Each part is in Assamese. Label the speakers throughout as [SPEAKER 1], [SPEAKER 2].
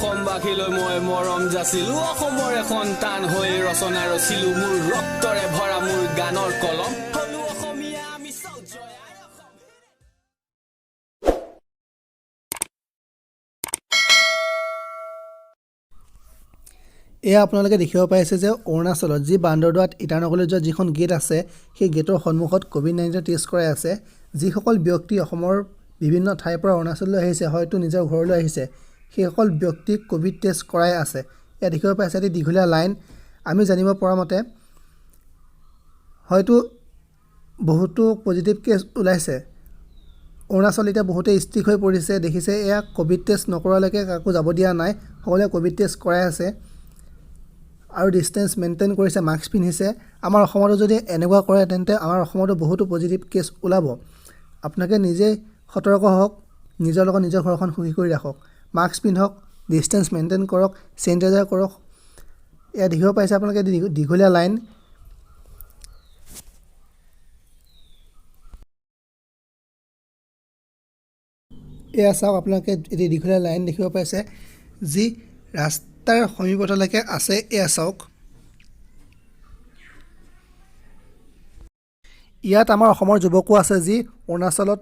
[SPEAKER 1] অসমবাসীলৈ মই মৰম যাচিলো অসমৰে সন্তান হৈ ৰচনা ৰচিলো মোৰ ৰক্তৰে ভৰা মোৰ গানৰ কলম হলো অসমীয়া আমি সৌজয়
[SPEAKER 2] এয়া আপোনালোকে দেখিব পাইছে যে অৰুণাচলত যি বান্দৰদোৱাত ইটানগৰলৈ যোৱা যিখন গেট আছে সেই গেটৰ সন্মুখত কোভিড-19 টেষ্ট কৰাই আছে যিসকল ব্যক্তি অসমৰ বিভিন্ন ঠাইৰ পৰা অৰুণাচললৈ আহিছে হয়তো নিজৰ ঘৰলৈ আহিছে সেইসকল ব্যক্তিক কোভিড টেষ্ট কৰাই আছে এয়া দেখিব পাইছে এটি দীঘলীয়া লাইন আমি জানিব পৰা মতে হয়তো বহুতো পজিটিভ কেছ ওলাইছে অৰুণাচল এতিয়া বহুতে ষ্ট্ৰিক হৈ পৰিছে দেখিছে এয়া কোভিড টেষ্ট নকৰালৈকে কাকো যাব দিয়া নাই সকলোৱে কোভিড টেষ্ট কৰাই আছে আৰু ডিষ্টেন্স মেইনটেইন কৰিছে মাস্ক পিন্ধিছে আমাৰ অসমতো যদি এনেকুৱা কৰে তেন্তে আমাৰ অসমতো বহুতো পজিটিভ কেছ ওলাব আপোনালোকে নিজে সতৰ্ক হওক নিজৰ লগত নিজৰ ঘৰখন সুখী কৰি ৰাখক মাস্ক পিন্ধক ডিষ্টেন্স মেইনটেইন কৰক চেনিটাইজাৰ কৰক এয়া দেখিব পাইছে আপোনালোকে দীঘলীয়া লাইন এয়া চাওক আপোনালোকে এটি দীঘলীয়া লাইন দেখিব পাইছে যি ৰাস্তাৰ সমীপলৈকে আছে এয়া চাওক ইয়াত আমাৰ অসমৰ যুৱকো আছে যি অৰুণাচলত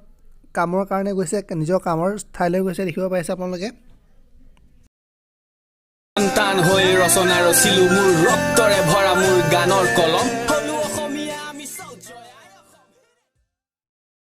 [SPEAKER 2] কামৰ কাৰণে গৈছে নিজৰ কামৰ ঠাইলৈ গৈছে দেখিব পাইছে আপোনালোকে
[SPEAKER 1] সন্তান হৈ ৰচনা ৰচিলো মোৰ ৰক্তৰে ভৰা মোৰ গানৰ কলম